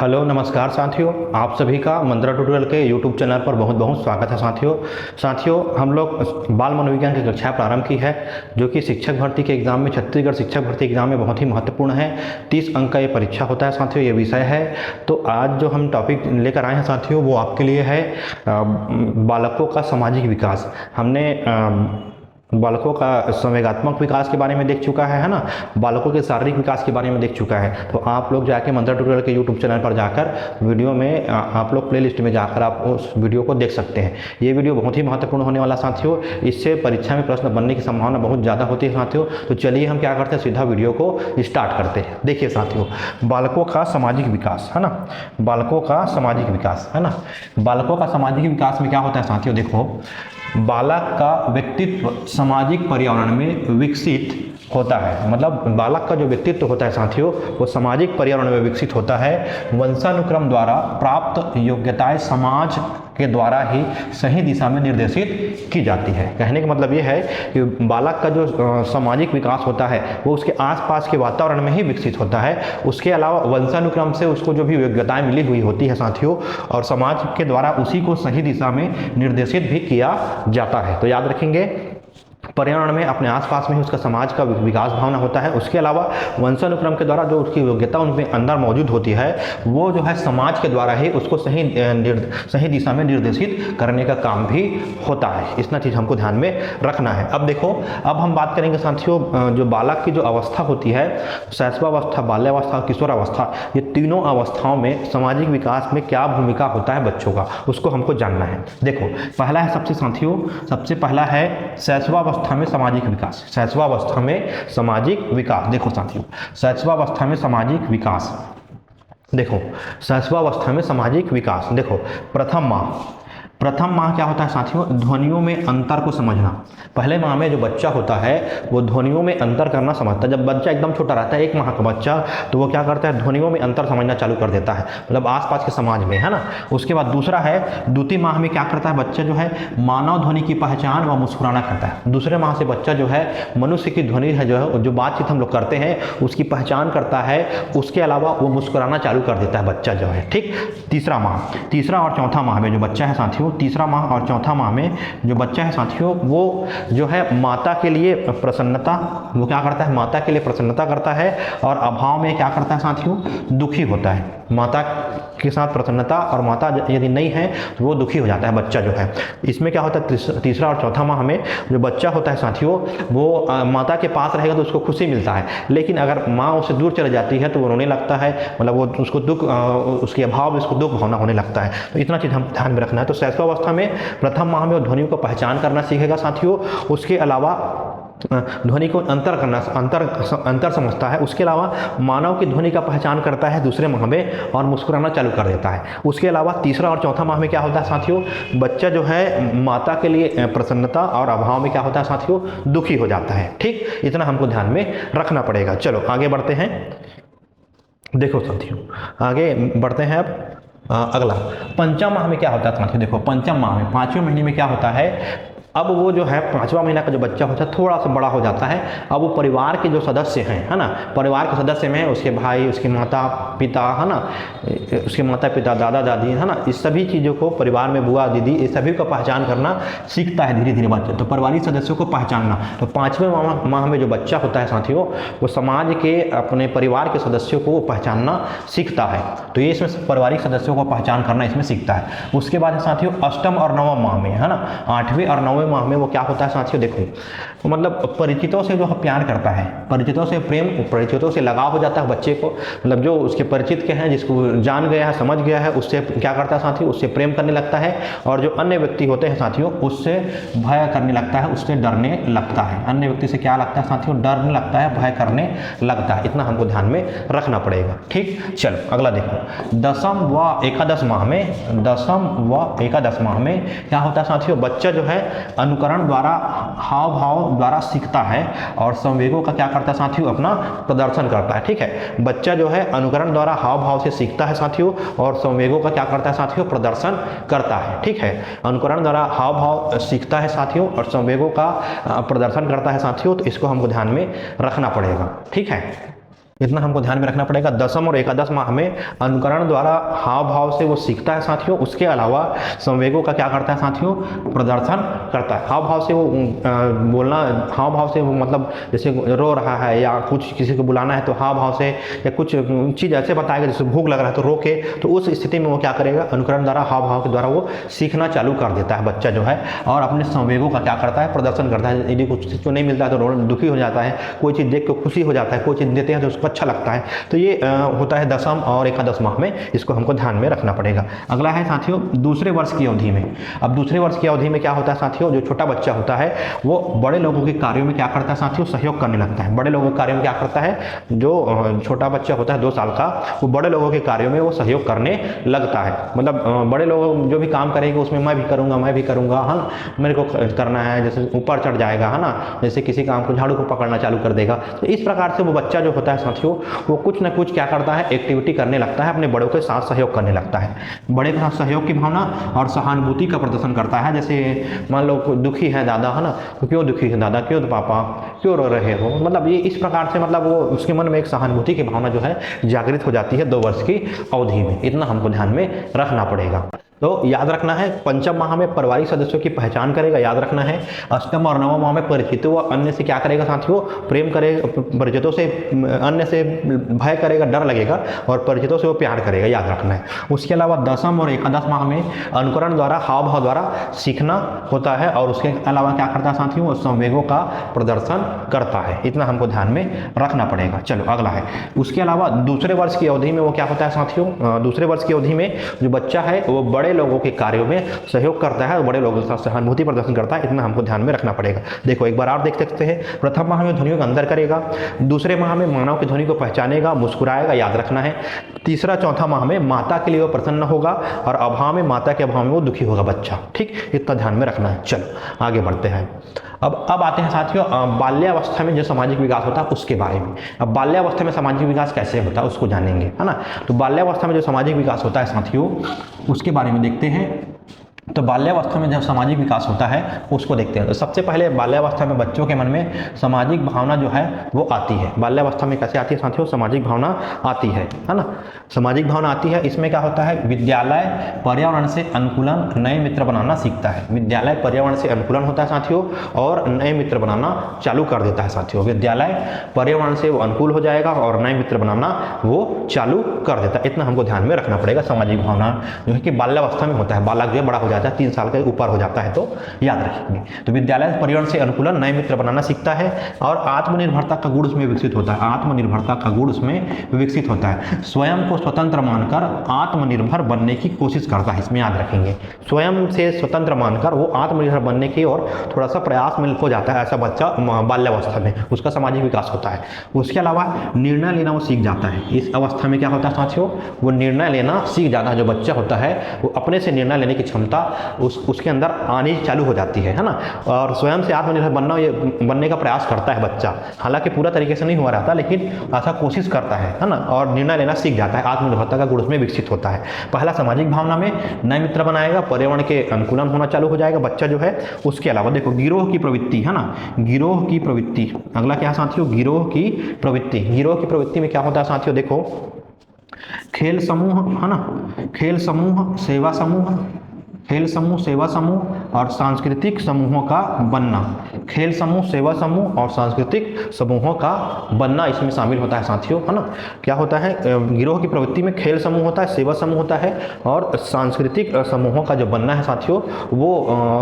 Hello नमस्कार साथियों, आप सभी का मंत्रा ट्यूटोरियल के यूट्यूब चैनल पर बहुत बहुत स्वागत है। साथियों हम लोग बाल मनोविज्ञान की कक्षा प्रारंभ की है, जो कि शिक्षक भर्ती के एग्जाम में, छत्तीसगढ़ शिक्षक भर्ती एग्जाम में बहुत ही महत्वपूर्ण है। 30 अंक का ये परीक्षा होता है साथियों, ये विषय है। तो आज जो हम टॉपिक लेकर आए हैं साथियों, वो आपके लिए है बालकों का सामाजिक विकास। हमने बालकों का संवेगात्मक विकास के बारे में देख चुका है ना, बालकों के शारीरिक विकास के बारे में देख चुका है। तो आप लोग जाके मंत्रा ट्यूटोरियल के यूट्यूब चैनल पर जाकर वीडियो में आप लोग प्लेलिस्ट में जाकर आप उस वीडियो को देख सकते हैं। ये वीडियो बहुत ही महत्वपूर्ण होने वाला साथियों, इससे परीक्षा में प्रश्न बनने की संभावना बहुत ज़्यादा होती है साथियों। तो चलिए हम क्या करते हैं, सीधा वीडियो को स्टार्ट करते हैं। देखिए साथियों, बालकों का सामाजिक विकास है ना, बालकों का सामाजिक विकास है ना। बालकों का सामाजिक विकास में क्या होता है साथियों, देखो, बालक का व्यक्तित्व सामाजिक पर्यावरण में विकसित होता है। मतलब बालक का जो व्यक्तित्व होता है साथियों, वो सामाजिक पर्यावरण में विकसित होता है। वंशानुक्रम द्वारा प्राप्त योग्यताएं समाज के द्वारा ही सही दिशा में निर्देशित की जाती है। कहने का मतलब ये है कि बालक का जो सामाजिक विकास होता है वो उसके आसपास के वातावरण में ही विकसित होता है। उसके अलावा वंशानुक्रम से उसको जो भी योग्यताएं मिली हुई होती है साथियों, और समाज के द्वारा उसी को सही दिशा में निर्देशित भी किया जाता है। तो याद रखेंगे, पर्यावरण में अपने आसपास में ही उसका समाज का विकास भावना होता है। उसके अलावा वंशानुक्रम के द्वारा जो उसकी योग्यता उनके अंदर मौजूद होती है, वो जो है समाज के द्वारा ही उसको सही दिशा में निर्देशित करने का काम भी होता है। इतना चीज़ हमको ध्यान में रखना है। अब देखो, अब हम बात करेंगे साथियों, जो बालक की जो अवस्था होती है, शैशवावस्था, बाल्यावस्था, किशोरावस्था, ये तीनों अवस्थाओं में सामाजिक विकास में क्या भूमिका होता है बच्चों का, उसको हमको जानना है। देखो, पहला है सबसे पहला है शैशवावस्था में सामाजिक विकास। शैशवावस्था में सामाजिक विकास, देखो साथियों, शैशवावस्था में सामाजिक विकास, देखो शैशवावस्था में सामाजिक विकास, देखो प्रथम माह क्या होता है साथियों, ध्वनियों में अंतर को समझना। पहले माह में जो बच्चा होता है वो ध्वनियों में अंतर करना समझता है। जब बच्चा एकदम छोटा रहता है, 1 माह का बच्चा, तो वो क्या करता है, ध्वनियों में अंतर समझना चालू कर देता है, मतलब आसपास के समाज में, है ना। उसके बाद दूसरा है, द्वितीय माह में क्या करता है बच्चा, जो है मानव ध्वनि की पहचान व मुस्कुराना करता है। दूसरे माह से बच्चा जो है मनुष्य की ध्वनि है, जो है जो बातचीत हम लोग करते हैं उसकी पहचान करता है। उसके अलावा वो मुस्कुराना चालू कर देता है बच्चा जो है, ठीक। तीसरा और चौथा माह में जो बच्चा है साथियों, तीसरा माह और चौथा माह में जो बच्चा है साथियों, वो जो है माता के लिए प्रसन्नता, वो क्या करता है, माता के लिए प्रसन्नता करता है, और अभाव में क्या करता है साथियों, दुखी होता है। माता के साथ प्रसन्नता, और माता यदि नहीं है तो वो दुखी हो जाता है बच्चा जो है। इसमें क्या होता है, तीसरा और चौथा माह में जो बच्चा होता है साथियों, वो माता के पास रहेगा तो उसको खुशी मिलता है, लेकिन अगर माँ उससे दूर चली जाती है तो वो रोने लगता है, मतलब वो उसको दुख, उसके अभाव में उसको दुख भावना होने लगता है। तो इतना चीज़ हम ध्यान में रखना है। तो शैशवावस्था में प्रथम माह में वो ध्वनियों को पहचान करना सीखेगा साथियों। उसके अलावा ध्वनि को अंतर समझता है। उसके अलावा मानव की ध्वनि का पहचान करता है दूसरे माह में, और मुस्कुराना चालू कर देता है। उसके अलावा तीसरा और चौथा माह में क्या होता है साथियों, बच्चा जो है माता के लिए प्रसन्नता, और अभाव में क्या होता है साथियों, दुखी हो जाता है, ठीक। इतना हमको ध्यान में रखना पड़ेगा। चलो आगे बढ़ते हैं। देखो साथियों, आगे बढ़ते हैं। अब अगला पंचम माह में क्या होता है साथियों, देखो पंचम माह में, 5वें महीने में क्या होता है, अब वो जो है 5वां महीना का जो बच्चा होता है थोड़ा सा बड़ा हो जाता है। अब वो परिवार के जो सदस्य हैं, है ना, परिवार के सदस्य में उसके भाई, उसके माता पिता, है ना, उसके माता पिता, दादा दादी, है ना, इस सभी चीज़ों को, परिवार में बुआ दीदी, इस सभी को पहचान करना सीखता है धीरे धीरे बच्चा। तो पारिवारिक सदस्यों को पहचानना, तो 5वें माह में जो बच्चा होता है साथियों, वो समाज के, अपने परिवार के सदस्यों को पहचानना सीखता है। तो ये इसमें पारिवारिक सदस्यों को पहचान करना इसमें सीखता है। उसके बाद साथियों अष्टम और नवम माह में, है ना, 8वें और 9वें माह में वो क्या होता है साथियों, देखो, मतलब परिचितों से जो प्यार करता है, परिचितों से प्रेम, परिचितों से लगाव हो जाता है बच्चे को। मतलब जो उसके परिचित के हैं, जिसको जान गया है, समझ गया है, उससे क्या करता है साथियों, उससे प्रेम करने लगता है। और जो अन्य व्यक्ति होते हैं साथियों, उससे भय करने लगता है, उससे डरने लगता है। अन्य व्यक्ति से क्या लगता है साथियों, डरने लगता है, भय करने लगता है। इतना हमको ध्यान में रखना पड़ेगा, ठीक। चलो अगला देखो, दसम व एकादश माह में क्या होता है साथियों, बच्चा जो है अनुकरण द्वारा, हाव भाव द्वारा सीखता है, और संवेगों का क्या करता है साथियों, अपना प्रदर्शन करता है, ठीक है। बच्चा जो है अनुकरण द्वारा हाव भाव से सीखता है साथियों, और संवेगों का क्या करता है साथियों, प्रदर्शन करता है, ठीक है। अनुकरण द्वारा हाव भाव सीखता है साथियों, और संवेगों का प्रदर्शन करता है साथियों। तो इसको हमको ध्यान में रखना पड़ेगा, ठीक है। इतना हमको ध्यान में रखना पड़ेगा। दशम और एकादश माह में अनुकरण द्वारा हाव भाव से वो सीखता है साथियों। उसके अलावा संवेगों का क्या करता है साथियों, प्रदर्शन करता है। हाव भाव से वो बोलना, हाव भाव से वो मतलब जैसे रो रहा है या कुछ किसी को बुलाना है तो हाव भाव से, या कुछ चीज़ ऐसे बताएगा जैसे भूख लग रहा है तो रोके, तो उस स्थिति में वो क्या करेगा, अनुकरण द्वारा हाव भाव के द्वारा वो सीखना चालू कर देता है बच्चा जो है, और अपने संवेगों का क्या करता है, प्रदर्शन करता है। यदि कुछ चीज़ को नहीं मिलता है तो दुखी हो जाता है, कोई चीज़ देख के खुशी हो जाता है, कोई चीज़ देते हैं तो उसको अच्छा लगता है। तो ये होता है दशम और एकादश माह में, इसको हमको ध्यान में रखना पड़ेगा। अगला है साथियों दूसरे वर्ष की अवधि में। अब दूसरे वर्ष की अवधि में क्या होता है साथियों, जो छोटा बच्चा होता है वो बड़े लोगों के कार्यों में क्या करता है साथियों, सहयोग करने लगता है। बड़े लोगों के कार्यों में क्या करता है, जो छोटा बच्चा होता है 2 साल का, वो बड़े लोगों के कार्यों में वो सहयोग करने लगता है। मतलब बड़े लोग जो भी काम करेंगे उसमें मैं भी करूँगा, है ना, मेरे को करना है, जैसे ऊपर चढ़ जाएगा, है ना, जैसे किसी काम को झाड़ू को पकड़ना चालू कर देगा। तो इस प्रकार से वो बच्चा जो होता है साथियों, वो कुछ ना कुछ क्या करता है, एक्टिविटी करने लगता है, अपने बड़ों के साथ सहयोग करने लगता है। बड़े के साथ सहयोग की भावना और सहानुभूति का प्रदर्शन करता है। जैसे मान लो दुखी है दादा, है ना, तो क्यों दुखी है दादा, क्यों पापा, क्यों रो रहे हो, मतलब ये इस प्रकार से मतलब वो उसके मन में एक सहानुभूति की भावना जो है जागृत हो जाती है 2 वर्ष की अवधि में। इतना हमको ध्यान में रखना पड़ेगा। तो याद रखना है, पंचम माह में पारिवारिक सदस्यों की पहचान करेगा, याद रखना है। अष्टम और नवम माह में परिचितों व अन्य से क्या करेगा साथियों, प्रेम करेगा, परिचितों से, अन्य से भय करेगा, डर लगेगा, और परिचितों से वो प्यार करेगा, याद रखना है। उसके अलावा दशम और एकादश माह में अनुकरण द्वारा, हाव भाव द्वारा सीखना होता है, और उसके अलावा क्या करता है साथियों, वो संवेगों का प्रदर्शन करता है। इतना हमको ध्यान में रखना पड़ेगा। चलो अगला है, उसके अलावा दूसरे वर्ष की अवधि में वो क्या होता है साथियों, दूसरे वर्ष की अवधि में जो बच्चा है वो बड़े लोगों के कार्यों में सहयोग करता है, बड़े लोगों के साथ सहानुभूति प्रदर्शन करता है। इतना हमको ध्यान में रखना पड़ेगा। देखो एक बार आप देख सकते हैं, प्रथम माह में ध्वनियों का अंदर करेगा, दूसरे माह में मानव की ध्वनि को पहचानेगा, मुस्कुराएगा, याद रखना है। तीसरा चौथा माह में माता के लिए वो प्रसन्न होगा, और अभाव में, माता के अभाव में वो दुखी होगा बच्चा। ठीक, इतना ध्यान में रखना है। चलो आगे बढ़ते हैं। अब आते हैं साथियों बाल्यावस्था में जो सामाजिक विकास होता है उसके बारे में। अब बाल्यावस्था में सामाजिक विकास कैसे होता है उसको जानेंगे, है ना। तो बाल्यावस्था में जो सामाजिक विकास होता है साथियों उसके बारे में देखते हैं। तो बाल्यावस्था में जब सामाजिक विकास होता है उसको देखते हैं। तो सबसे पहले बाल्यावस्था में बच्चों के मन में सामाजिक भावना जो है वो आती है। बाल्यावस्था में कैसे आती है साथियों, सामाजिक भावना आती है ना, सामाजिक भावना आती है। इसमें क्या होता है, विद्यालय पर्यावरण से अनुकूलन, नए मित्र बनाना सीखता है। विद्यालय पर्यावरण से अनुकूलन होता है साथियों, और नए मित्र बनाना चालू कर देता है साथियों। विद्यालय पर्यावरण से वो अनुकूल हो जाएगा और नए मित्र बनाना वो चालू कर देता है। इतना हमको ध्यान में रखना पड़ेगा। सामाजिक भावना जो है कि बाल्यावस्था में होता है, बालक जो है बड़ा हो जाता है, 3 साल के ऊपर हो जाता है तो याद रखेंगे। तो विद्यालय पर्यावरण से अनुकूलन, नए मित्र बनाना सीखता है, और आत्मनिर्भरता का गुण उसमें विकसित होता है। आत्मनिर्भरता का गुण उसमें विकसित होता है। स्वयं को स्वतंत्र मानकर आत्मनिर्भर बनने की कोशिश करता है, इसमें याद रखेंगे। स्वयं से स्वतंत्र मानकर वो आत्मनिर्भर बनने की और थोड़ा सा प्रयास में हो जाता है ऐसा बच्चा बाल्यावस्था में, उसका सामाजिक विकास होता है। उसके अलावा निर्णय लेना वो सीख जाता है। इस अवस्था में क्या होता है साथियों, वो निर्णय लेना सीख जाता है। जो बच्चा होता है वो अपने से निर्णय लेने की क्षमता उसके अंदर आनी चालू हो जाती है ना, और स्वयं से आत्मनिर्भर बनने का प्रयास करता है बच्चा। हालांकि पूरा तरीके से नहीं हुआ रहता, लेकिन ऐसा कोशिश करता है ना, और निर्णय लेना सीख जाता है। आत्मनिर्भरता का गुण उसमें विकसित होता है। पहला सामाजिक भावना में नए मित्र बनाएगा, पर्यावरण के अनुकूलन होना चालू हो जाएगा बच्चा जो है। उसके अलावा देखो गिरोह की प्रवृत्ति, है ना, गिरोह की प्रवृत्ति। अगला क्या है साथियों, गिरोह की प्रवृत्ति। गिरोह की प्रवृत्ति में क्या होता है साथियों, देखो खेल समूह, है ना, खेल समूह, सेवा समूह, खेल समूह, सेवा समूह और सांस्कृतिक समूहों का बनना। खेल समूह, सेवा समूह और सांस्कृतिक समूहों का बनना इसमें शामिल होता है साथियों, है ना। क्या होता है, गिरोह की प्रवृत्ति में खेल समूह होता है, सेवा समूह होता है, और सांस्कृतिक समूहों का जो बनना है साथियों वो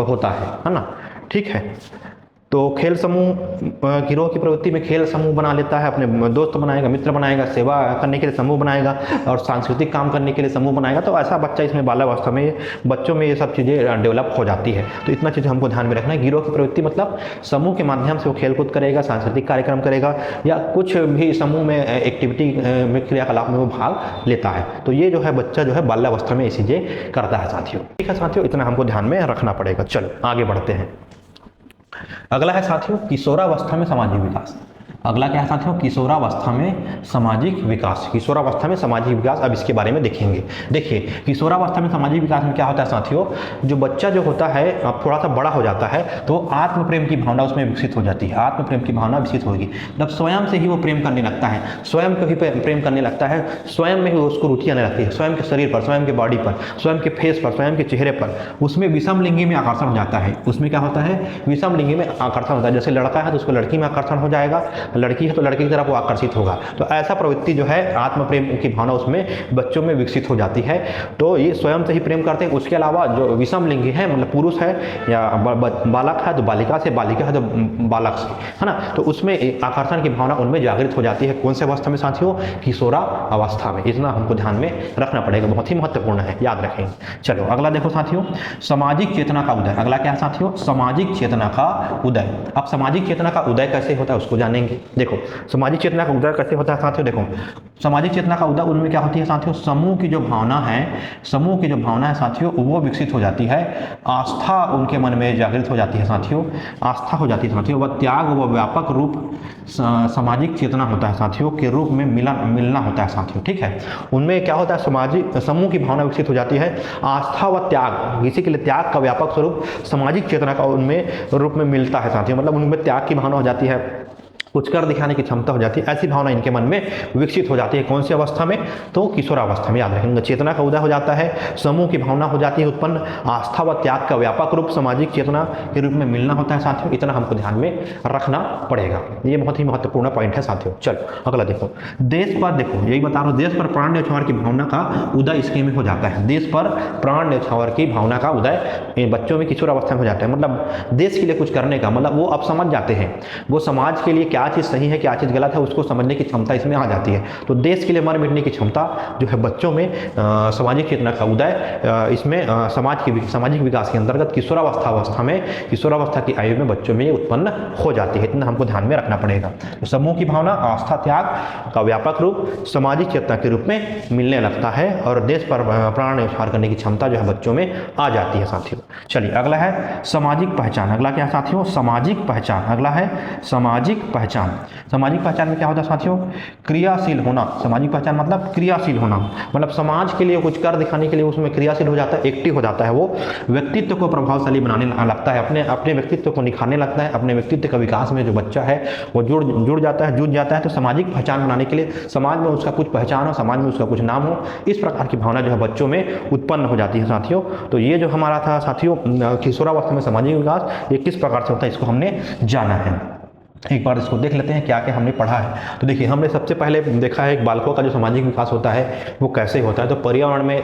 होता है ना। ठीक है, तो खेल समूह, गिरोह की प्रवृत्ति में खेल समूह बना लेता है, अपने दोस्त बनाएगा, मित्र बनाएगा, सेवा करने के लिए समूह बनाएगा, और सांस्कृतिक काम करने के लिए समूह बनाएगा। तो ऐसा बच्चा इसमें बाल्यावस्था में बच्चों में ये सब चीज़ें डेवलप हो जाती है। तो इतना चीज़ हमको ध्यान में रखना है। गिरोह की प्रवृत्ति मतलब समूह के माध्यम से वो खेलकूद करेगा, सांस्कृतिक कार्यक्रम करेगा, या कुछ भी समूह में एक्टिविटी में, क्रियाकलाप में वो भाग लेता है। तो ये जो है बच्चा जो है बाल्यावस्था में ये चीज़ें करता है साथियों। ठीक है साथियों, इतना हमको ध्यान में रखना पड़ेगा। चलो आगे बढ़ते हैं। अगला है साथियों किशोरावस्था में सामाजिक विकास। अगला क्या है साथियों, किशोरावस्था में सामाजिक विकास। किशोरावस्था में सामाजिक विकास, अब इसके बारे में देखेंगे। देखिए किशोरावस्था में सामाजिक विकास में क्या होता है साथियों, जो बच्चा जो होता है अब थोड़ा सा बड़ा हो जाता है तो आत्म प्रेम की भावना उसमें विकसित हो जाती है। आत्म प्रेम की भावना विकसित होगी, मतलब स्वयं से ही वो प्रेम करने लगता है, स्वयं को ही प्रेम करने लगता है, स्वयं में ही उसको रुचि आने लगती है, स्वयं के शरीर पर, स्वयं के बॉडी पर, स्वयं के फेस पर, स्वयं के चेहरे पर। उसमें विषम लिंगी में आकर्षण हो जाता है। उसमें क्या होता है, विषम लिंगी में आकर्षण होता है। जैसे लड़का है तो उसको लड़की में आकर्षण हो जाएगा, लड़की है तो लड़के की तरफ वो आकर्षित होगा। तो ऐसा प्रवृत्ति जो है आत्म प्रेम की भावना उसमें बच्चों में विकसित हो जाती है। तो ये स्वयं से ही प्रेम करते हैं। उसके अलावा जो विषम लिंगी है, मतलब पुरुष है या बालक है तो बालिका से, बालिका है तो बालक से, है ना, तो उसमें आकर्षण की भावना उनमें जागृत हो जाती है। कौन से अवस्था में साथियों, किशोरा अवस्था में। इतना हमको ध्यान में रखना पड़ेगा, बहुत ही महत्वपूर्ण है, याद रखेंगे। चलो अगला देखो साथियों, सामाजिक चेतना का उदय। अगला क्या है साथियों, सामाजिक चेतना का उदय। अब सामाजिक चेतना का उदय कैसे होता है उसको जानेंगे। देखो सामाजिक चेतना का उदय कैसे होता है साथियों, देखो सामाजिक चेतना का उदय उनमें क्या होती है साथियों, समूह की जो भावना है, समूह की जो भावना है साथियों वो विकसित हो जाती है। आस्था उनके मन में जागृत हो जाती है साथियों, आस्था हो जाती है साथियों। वह त्याग व व्यापक रूप सामाजिक चेतना होता है साथियों के रूप में मिलना होता है साथियों, ठीक है। उनमें क्या होता है, सामाजिक समूह की भावना विकसित हो जाती है। आस्था व त्याग, किसी के लिए त्याग का व्यापक स्वरूप सामाजिक चेतना का उनमें रूप में मिलता है साथियों, मतलब उनमें त्याग की भावना हो जाती है, कुछ कर दिखाने की क्षमता हो जाती है। ऐसी भावना इनके मन में विकसित हो जाती है। कौन सी अवस्था में, तो किशोरावस्था में, याद रखेंगे। चेतना का उदय हो जाता है, समूह की भावना हो जाती है उत्पन्न, आस्था व त्याग का व्यापक रूप सामाजिक चेतना के रूप में मिलना होता है साथियों। इतना हमको ध्यान में रखना पड़ेगा, ये बहुत ही महत्वपूर्ण पॉइंट है साथियों। चलो अगला देखो, देश पर, देखो यही बता रहा हूँ, देश पर प्राण न्यौछावर की भावना का उदय इसके में हो जाता है। देश पर प्राण न्यौछावर की भावना का उदय बच्चों में किशोरावस्था में हो जाता है। मतलब देश के लिए कुछ करने का, मतलब वो अब समझ जाते हैं, वो समाज के लिए क्या चीज़ सही है क्या चीज़ गलत है उसको समझने की क्षमता इसमें आ जाती है। तो देश के लिए मर मिटने की क्षमता जो है बच्चों में सामाजिक चेतना का उदय इसमें सामाजिक विकास के अंतर्गत किशोरावस्था में, किशोरावस्था की आयु में बच्चों में उत्पन्न हो जाती है। इतना हमको ध्यान में रखना पड़ेगा। तो समूह की भावना, आस्था त्याग का व्यापक रूप सामाजिक चेतना के रूप में मिलने लगता है और देश पर प्राण न्यौछावर करने की क्षमता जो है बच्चों में आ जाती है साथियों। चलिए अगला है सामाजिक पहचान। अगला क्या है साथियों, सामाजिक पहचान। अगला है सामाजिक पहचान। सामाजिक पहचान में क्या होता है साथियों, क्रियाशील होना। सामाजिक पहचान मतलब क्रियाशील होना, मतलब समाज के लिए कुछ कर दिखाने के लिए उसमें क्रियाशील हो जाता है, एक्टिव हो जाता है। वो व्यक्तित्व को प्रभावशाली बनाने लगता है, अपने व्यक्तित्व को निखारने लगता है, अपने व्यक्तित्व का विकास में जो बच्चा है वो जुड़ जाता है, जुट जाता है। तो सामाजिक पहचान बनाने के लिए समाज में उसका कुछ पहचान हो, समाज में उसका कुछ नाम हो, इस प्रकार की भावना जो है बच्चों में उत्पन्न हो जाती है साथियों। तो ये जो हमारा था साथियों किशोरावस्था में सामाजिक विकास, ये किस प्रकार से होता है इसको हमने जाना है। एक बार इसको देख लेते हैं क्या क्या हमने पढ़ा है। तो देखिए हमने सबसे पहले देखा है बालकों का जो सामाजिक विकास होता है वो कैसे होता है। तो पर्यावरण में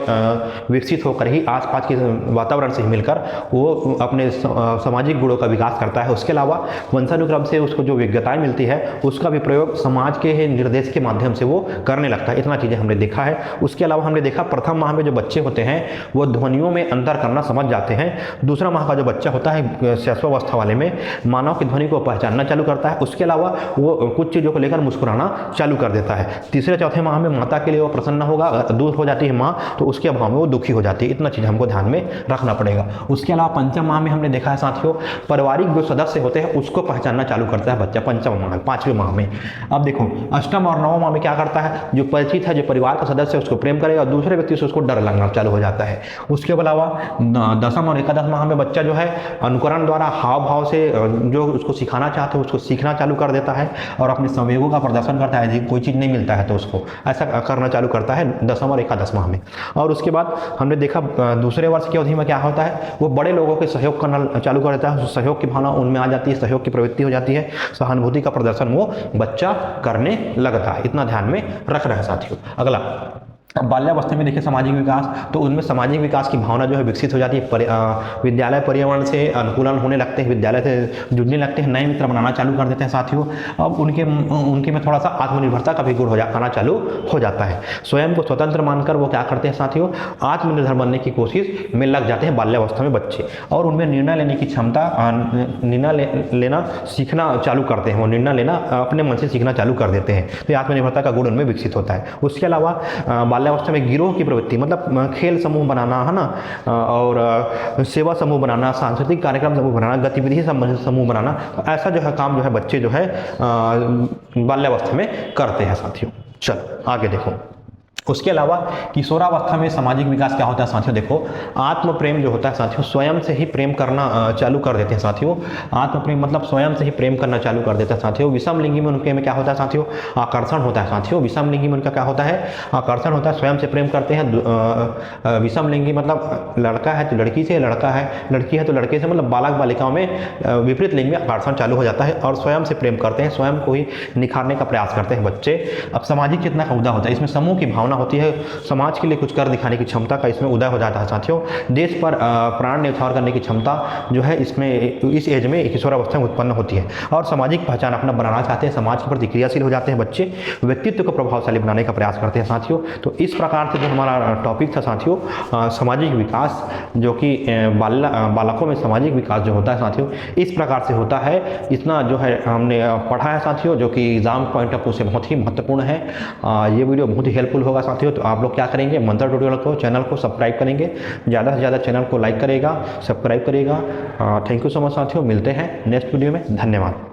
विकसित होकर ही आसपास के वातावरण से ही मिलकर वो अपने सामाजिक गुणों का विकास करता है। उसके अलावा वंशानुक्रम से उसको जो विज्ञताएँ मिलती है उसका भी प्रयोग समाज के निर्देश के माध्यम से वो करने लगता है। इतना चीज़ें हमने देखा है। उसके अलावा हमने देखा प्रथम माह में जो बच्चे होते हैं वो ध्वनियों में अंतर करना समझ जाते हैं। दूसरा माह का जो बच्चा होता है शैशवावस्था वाले में मानव की ध्वनि को पहचानना चालू करता है। उसके अलावा वो कुछ चीज़ों को लेकर मुस्कुराना चालू कर देता है। तीसरे चौथे माह में माता के लिए वो प्रसन्न होगा, दूर हो जाती है माँ तो उसके अभाव में वो दुखी हो जाती है। इतना चीज़ हमको ध्यान में रखना पड़ेगा। उसके अलावा पंचम माह में हमने देखा है साथियों पारिवारिक जो सदस्य होते हैं उसको पहचानना चालू करता है बच्चा पंचम माह, पाँचवें माह में। अब देखो अष्टम और नवम माह में क्या करता है, जो परिचित है जो परिवार का सदस्य है उसको प्रेम करेगा, दूसरे व्यक्ति से उसको डर लगना चालू हो जाता है। उसके अलावा दसम और एकादश माह में बच्चा जो है अनुकरण द्वारा हाव भाव से जो उसको सिखाना चाहते हैं उसको सीखना चालू कर देता है और अपने संवेगों का प्रदर्शन करता है। कोई चीज़ नहीं मिलता है तो उसको ऐसा करना चालू करता है दसम और एकादश माह में। और उसके बाद हमने देखा दूसरे वर्ष की अवधि में क्या होता है, वो बड़े लोगों के सहयोग करना चालू कर देता है। सहयोग की भावना उनमें आ जाती है, सहयोग की प्रवृत्ति हो जाती है, सहानुभूति का प्रदर्शन वो बच्चा करने लगता है। इतना ध्यान में रख रहे हैं साथियों। अगला बाल्यावस्था में देखिए सामाजिक विकास, तो उनमें सामाजिक विकास की भावना जो है विकसित हो जाती है। विद्यालय पर्यावरण से अनुकूलन होने लगते हैं, विद्यालय से जुड़ने लगते हैं, नए मित्र बनाना चालू कर देते हैं साथियों। अब उनके में थोड़ा सा आत्मनिर्भरता का भी गुण आना चालू हो जाता है। स्वयं को स्वतंत्र मानकर वो क्या करते हैं साथियों, आत्मनिर्भर बनने की कोशिश में लग जाते हैं बाल्यावस्था में बच्चे। और उनमें निर्णय लेने की क्षमता, निर्णय लेना सीखना चालू करते हैं। वो निर्णय लेना अपने मन से सीखना चालू कर देते हैं, तो आत्मनिर्भरता का गुण उनमें विकसित होता है। उसके अलावा बाल्यावस्था में गिरोह की प्रवृत्ति मतलब खेल समूह बनाना है ना, और सेवा समूह बनाना, सांस्कृतिक कार्यक्रम समूह बनाना, गतिविधि संबंधित समूह बनाना, तो ऐसा जो है काम जो है बच्चे जो है बाल्यावस्था में करते हैं साथियों। चलो आगे देखो। उसके अलावा किशोरावस्था में सामाजिक विकास क्या होता है साथियों, देखो आत्म प्रेम जो होता है साथियों, स्वयं से ही प्रेम करना चालू कर देते हैं साथियों। आत्म प्रेम मतलब स्वयं से ही प्रेम करना चालू कर देता है साथियों। विषम लिंगी में उनके में क्या होता है साथियों, आकर्षण होता है साथियों। विषम लिंगी में उनका क्या होता है, आकर्षण होता है, स्वयं से प्रेम करते हैं। विषम लिंगी मतलब लड़का है तो लड़की से, लड़का है लड़की है तो लड़के से, मतलब बालक बालिकाओं में विपरीत लिंग में आकर्षण चालू हो जाता है और स्वयं से प्रेम करते हैं, स्वयं को ही निखारने का प्रयास करते हैं बच्चे। अब सामाजिक चेतना का उदय होता है, इसमें समूह की भावना होती है, समाज के लिए कुछ कर दिखाने की क्षमता का इसमें उदय हो जाता है साथियों। देश पर प्राण न्यौछावर करने की क्षमता जो है इसमें इस एज में किशोरावस्था में उत्पन्न होती है। और सामाजिक पहचान अपना बनाना चाहते हैं, समाज के प्रति क्रियाशील हो जाते हैं बच्चे, व्यक्तित्व को प्रभावशाली बनाने का प्रयास करते हैं साथियों। तो इस प्रकार से जो हमारा टॉपिक था साथियों सामाजिक विकास, जो कि बालकों में सामाजिक विकास जो होता है साथियों इस प्रकार से होता है। इतना जो है हमने पढ़ा है साथियों, जो कि एग्जाम पॉइंट ऑफ व्यू से बहुत ही महत्वपूर्ण है। ये वीडियो बहुत ही हेल्पफुल होगा साथियों। तो आप लोग क्या करेंगे, मंत्र ट्यूटोरियल को चैनल को सब्सक्राइब करेंगे, ज़्यादा से ज़्यादा चैनल को लाइक करेगा, सब्सक्राइब करेगा। थैंक यू सो मच साथियों, मिलते हैं नेक्स्ट वीडियो में, धन्यवाद।